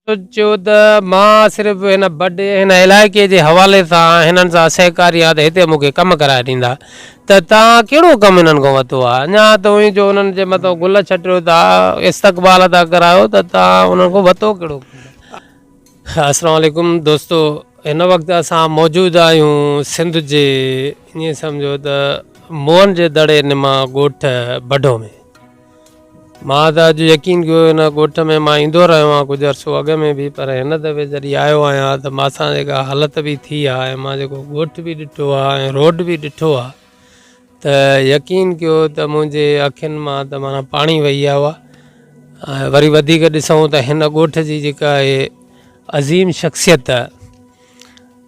सोचियो त मां सिर्फ़ु हिन बडे हिन इलाइक़े जे हवाले सां हिननि सां सहकारी आहे त हिते मूंखे कमु कराए ॾींदा, त तव्हां कहिड़ो कमु हिननि खां वरितो आहे? अञा त उहे जो उन्हनि जे मथां गुल छटियो था, इस्तक़बाल था करायो, त तव्हां उन्हनि खां वरितो कहिड़ो? अस्सलाम वालेकुम दोस्तो, हिन वक़्तु असां मौजूदु आहियूं सिंध जे ईअं सम्झो त मोहन जे दड़े निमा ॻोठ बडो में। मां त अॼु यकीन कयो हिन ॻोठ में मां ईंदो रहियो आहियां कुझु अर्सो अॻ में बि, पर हिन दफ़े जॾहिं आयो आहियां त मां जेका हालत बि थी आहे ऐं मां जेको ॻोठ बि ॾिठो आहे ऐं रोड बि ॾिठो आहे, त यकीन कयो त मुंहिंजे अखियुनि मां त माना पाणी वही वियो आहे। ऐं वरी वधीक ॾिसूं त हिन ॻोठ जी जेका आहे अज़ीम शख़्सियत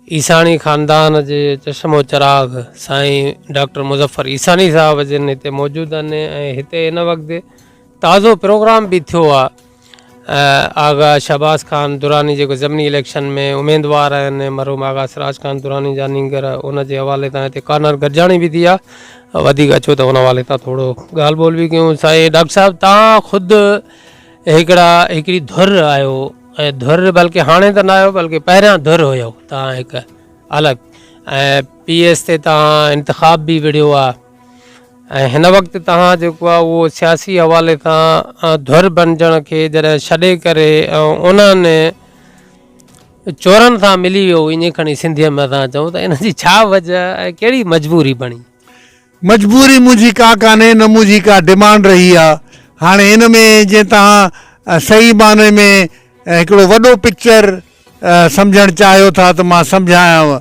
ईसानी ख़ानदान जे चश्मो चराग साईं डॉक्टर मुज़फ़र ईसानी साहब जिन हिते मौजूदु आहिनि। ऐं हिते हिन वक़्तु ताज़ो प्रोग्राम बि थियो आहे। आगा शहबाज़ ख़ान दुरानी जेको ज़मनी इलेक्शन में उमेदवार आहिनि, मरहूम आगा सिराज ख़ान दुरानी जा नींगर, उन जे हवाले तां हिते कार्नर गॾिजाणी बि थी आहे। वधीक अचो त उन हवाले तां थोरो ॻाल्हि ॿोल बि कयूं। साईं डॉक्टर साहिबु, तव्हां ख़ुदि हिकिड़ी धुर आहियो, ऐं धुर बल्कि हाणे त न आहियो, बल्कि पहिरियां धुर हुयो तव्हां हिकु अलॻि, ऐं PS ते तव्हां इंतिखाब बि विढ़ियो आहे। ऐं हिन वक़्तु तव्हां जेको आहे उहो सियासी हवाले सां धुर बणिजण खे जॾहिं छॾे करे ऐं उन्हनि चोरनि सां मिली वियो, ईअं खणी सिंधीअ में असां चऊं त इन जी छा वजह ऐं कहिड़ी मजबूरी बणी? मजबूरी मुंहिंजी का कान्हे, न मुंहिंजी का डिमांड रही आहे। हाणे इन में जीअं तव्हां सही माने में हिकिड़ो वॾो पिक्चर सम्झणु चाहियो था त मां सम्झायांव।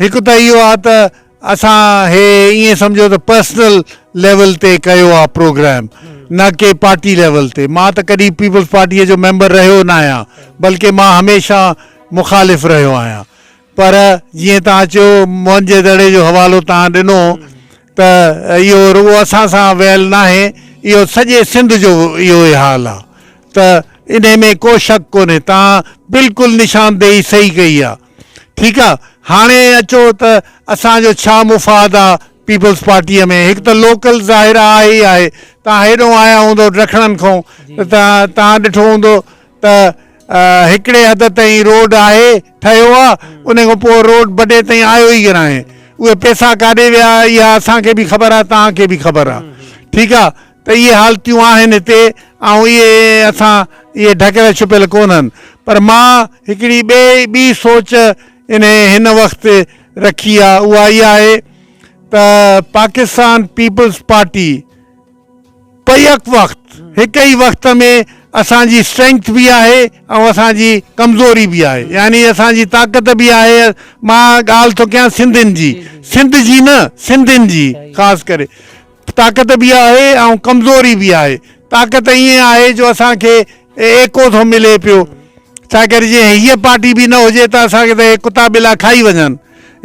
हिकु त इहो आहे त असां हे ईअं सम्झो त पर्सनल लेवल ते कयो आहे प्रोग्राम, न कि पार्टी लेवल ते। मां त कॾहिं पीपल्स पार्टीअ जो मेंबर रहियो न आहियां, बल्कि मां हमेशह मुखालिफ़ रहियो आहियां। पर जीअं तव्हां चयो मोहन जे दड़े जो हवालो तव्हां ॾिनो, त इहो रुॻो असां सां वियल न आहे, इहो सॼे सिंध जो इहो हाल आहे। त इन में को शक कोन्हे, तव्हां बिल्कुलु निशानदेही सही कई आहे। ठीकु आहे, हाणे अचो त असांजो छा मुफ़ाद आहे पीपल्स पार्टीअ में। हिकु त लोकल ज़ाहिर आहे ई आहे, तव्हां हेॾो आया हूंदो ॾखणनि खां, त तव्हां ॾिठो हूंदो त हिकिड़े हद ताईं रोड आहे ठहियो आहे, उन खां पोइ रोड बडे ताईं आयो ई गिराए। उहे पैसा काॾे विया इहा असांखे बि ख़बर आहे, तव्हांखे बि ख़बर आहे। ठीकु आहे, त इहे हालतियूं आहिनि हिते, ऐं इहे असां इहे ढकियल छुपियल कोन्हनि। पर मां हिकिड़ी ॿी सोच हिन वक़्तु रखी आहे, उहा इहा आहे त पाकिस्तान पीपल्स पार्टी पयक वक़्तु हिक ई वक़्त में असांजी स्ट्रेंथ बि आहे ऐं असांजी कमज़ोरी बि आहे, यानी असांजी ताक़त बि आहे। मां ॻाल्हि थो कयां सिंधियुनि जी, सिंध जी न, सिंधियुनि जी ख़ासि करे ताक़त बि आहे ऐं कमज़ोरी बि आहे। ताक़त ईअं आहे जो असांखे एको थो मिले पियो, छा करे जीअं हीअ पार्टी बि न हुजे त असांखे त कुता ॿिला खाई वञनि।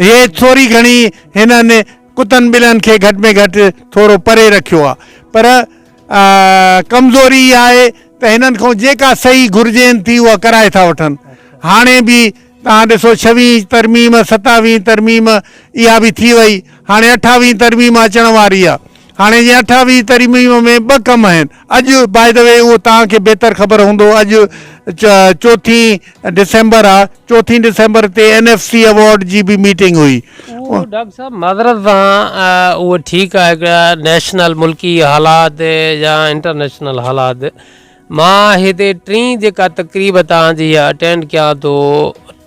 हे थोरी घणी हिननि कुतनि ॿिलनि खे घटि में घटि थोरो परे रखियो आहे, पर कमज़ोरी इहा आहे त हिननि खां जेका सही घुरिजनि थी उहा कराए था वठनि। हाणे बि तव्हां ॾिसो 26वीं तरमीम 27वीं तरमीम इहा बि थी वई, हाणे 28वीं तरमीम अचण वारी आहे। हाणे जीअं 28वीं तरमीम में 2 कम आहिनि। अॼु बाय द वे उहो तव्हांखे बहितर ख़बर हूंदो, अॼु 4 डिसेंबर आहे, 4 डिसेंबर ते NFC अवॉर्ड जी बि मीटिंग हुई। डॉक्टर साहब माज़रत सां उहो ठीकु आहे, हिकिड़ा नेशनल मुल्की हालात या इंटरनेशनल हालात। मां हिते 3 जेका तक़रीब तव्हांजी अटेंड कयां थो,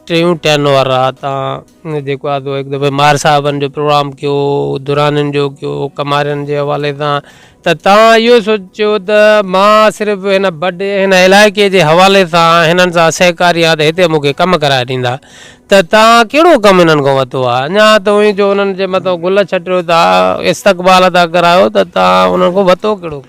3 टेनवर आहे। तव्हां जेको आहे हिकु दफ़े मार साहिबनि जो प्रोग्राम कयो, दुरानियुनि जो कयो, कमारियुनि जे हवाले सां, त तव्हां इहो सोचियो त मां सिर्फ़ु हिन बडे हिन इलाइक़े जे हवाले सां हिननि सां सहकारी आहे त हिते मूंखे कमु कराए ॾींदा, त तव्हां कहिड़ो कमु हिननि खां वरितो आहे? अञा त उहे जो उन्हनि जे मथां गुल छटियो था, इस्तक़बाल था करायो, त तव्हां उन्हनि खां वरितो कहिड़ो?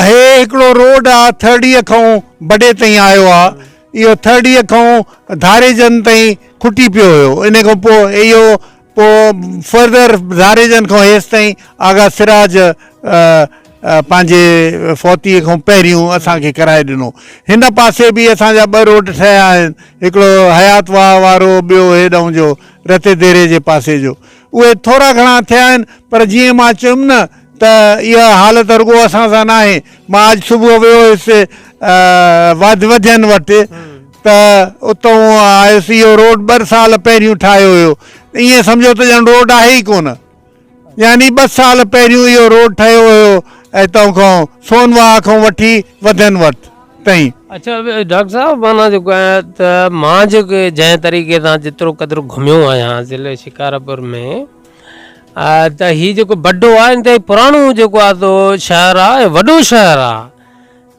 हे हिकिड़ो रोड आहे 3 खां बडे ताईं आयो आहे। इहो 3 खां धारेजन ताईं खुटी पियो हुयो, इन खां पोइ इहो पोइ फर्दर धारेजन खां हेसि ताईं आगा सिराज पंहिंजे फौतीअ खां पहिरियों असांखे कराए ॾिनो। हिन पासे बि असांजा 2 रोड ठहिया आहिनि, हिकिड़ो हयात वाह वारो, ॿियो हेॾां जो रते देरे जे पासे जो। उहे थोरा घणा थिया आहिनि, पर जीअं मां चयुमि न त इहा हालत रुॻो असां सां न आहे। मां अॼु सुबुह वियो हुयुसि वधियनि वटि, त उतां आयुसि, इहो रोड 2 साल पहिरियों ठाहियो हुयो, ईअं सम्झो त ॼण रोड आहे ई कोन, यानी 2 साल पहिरियों इहो रोड ठहियो हुयो ऐं हितां खां सोनवा खां वठी वधनि वटि ताईं। अच्छा डॉक्टर साहब, माना जेको आहे त मां जेके जंहिं तरीक़े सां जेतिरो क़दुरु घुमियो आहियां ज़िले शिकारपुर में, त हीउ जेको बड्डो आहे इंतहाई पुराणो जेको आहे तो शहरु आहे, वॾो शहरु आहे,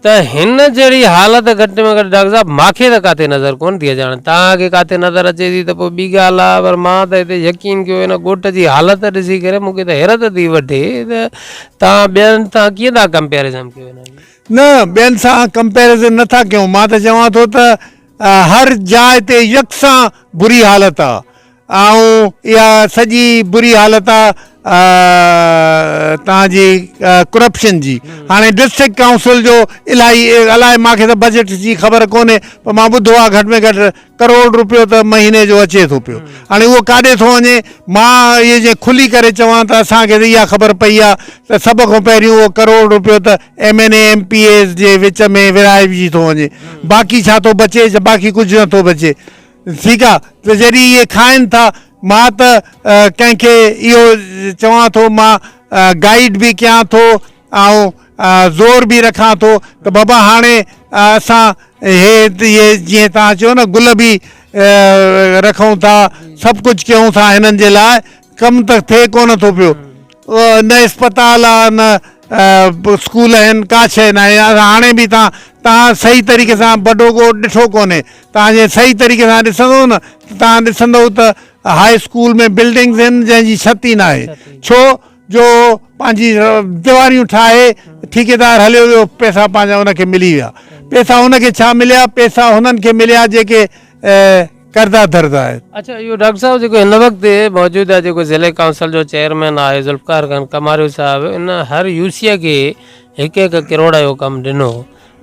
त हिन जहिड़ी हालत घटि में घटि डॉक्टर साहब मूंखे त काथे नज़र कोन थी अचे। हाणे तव्हांखे काथे नज़र अचे थी त पोइ ॿी ॻाल्हि आहे, पर मां त हिते यकीन कयो हिन ॻोठ जी हालत ॾिसी करे मूंखे त हैरत थी वठे त तव्हां ॿियनि सां कीअं था कंपेरिज़न कयो हिन जी? न, ॿियनि सां कंपेरिज़न नथा कयूं, मां त चवां थो त हर जाइ ते यकसां बुरी हालत आहे, ऐं इहा सॼी बुरी हालत आहे तव्हांजी करप्शन जी। हाणे डिस्ट्रिक्ट काउंसिल जो इलाही, अलाए मूंखे त बजट जी ख़बर कोन्हे, पर मां ॿुधो आहे घटि में घटि 1 करोड़ रुपयो त महीने जो अचे थो पियो। हाणे उहो काॾे थो वञे, मां इहे जे खुली करे चवां त असांखे त इहा ख़बर पई आहे त सभ खां पहिरियों उहो 1 करोड़ रुपयो त MNA MPAs जे विच में विराइजी थो वञे, बाक़ी छा थो बचे, बाक़ी कुझु नथो बचे। ठीकु आहे, त जॾहिं इहे खाइनि था, मां त कंहिंखे इहो चवां थो, मां गाइड बि कयां थो ऐं ज़ोर बि रखां थो त बाबा हाणे असां इहे जीअं तव्हां चयो न गुल बि रखूं था, सभु कुझु कयूं था हिननि जे लाइ, कमु त थिए कोन थो पियो, न इस्पताल आहे न स्कूल आहिनि, का शइ न आहे। हाणे बि तव्हां सही तरीक़े सां बडो को ॾिठो कोन्हे, तव्हां जे सही तरीक़े सां ॾिसंदव न, तव्हां ॾिसंदव त हाई स्कूल में बिल्डिंग्स आहिनि जंहिंजी छत ई न आहे, छो जो पंहिंजी दीवारियूं ठाहे ठेकेदार हलियो वियो, पैसा पंहिंजा उनखे मिली विया। पैसा उनखे छा मिलिया, पैसा हुननि खे मिलिया जेके करदा धरदा आहे। अच्छा, इहो डॉक्टर साहब जेको हिन वक़्तु मौजूदु आहे, जेको ज़िले काउंसिल जो चेयरमैन आहे ज़ुल्फ़िकार खान कमारियो साहिबु, इन हर यूसीअ खे 1-1 करोड़ जो कमु ॾिनो,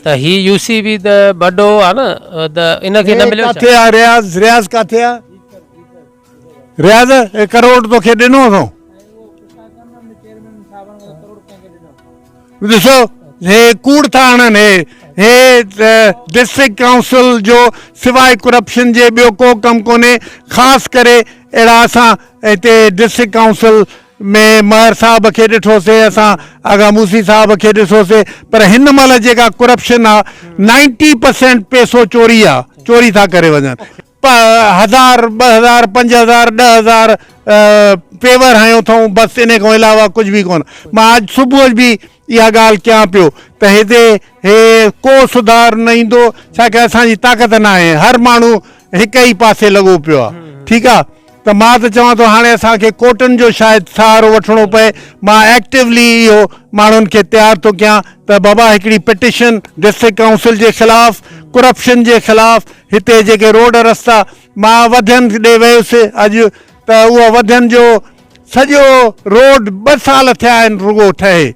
त ही यूसी बि त वॾो आहे न, त इनखे न मिलियो छा? किथे आहे रियाज़ किथे आहे? रियाज़ 1 करोड़ तोखे ॾिनो अथऊं? ॾिसो, हे कूड़ था आणनि, हे डिस्ट्रिक्ट काउंसिल जो सवाइ करप्शन जे ॿियो को कमु कोन्हे। ख़ासि करे अहिड़ा असां हिते डिस्ट्रिक्ट काउंसिल में महर साहब खे ॾिठोसीं, असां आगा मूसी साहब खे ॾिठोसीं, पर हिन महिल जेका करप्शन आहे 90% पैसो चोरी आहे, चोरी था करे वञनि। 1000, 2000, 5000, 10000 पेवर हयूं अथऊं, बसि इन खां अलावा कुझु बि कोन। मां अॼु सुबुह बि इहा ॻाल्हि कयां पियो त हिते हे को सुधार न ईंदो, छाकाणि असांजी ताक़त न आहे, हर माण्हू हिक ई पासे लॻो पियो आहे। ठीकु आहे, त मां त चवां थो हाणे असांखे कोर्टनि जो शायदि सहारो वठिणो पए। मां एक्टिवली इहो माण्हुनि खे तयारु थो कयां त बाबा हिकिड़ी पिटिशन डिस्ट्रिक्ट काउंसिल जे ख़िलाफ़, करप्शन जे ख़िलाफ़, हिते जेके रोड रस्ता, मां वधियन ॾे वियुसि अॼु, त उहो वधियन जो सॼो रोड 2 साल थिया आहिनि रुगो ठहे।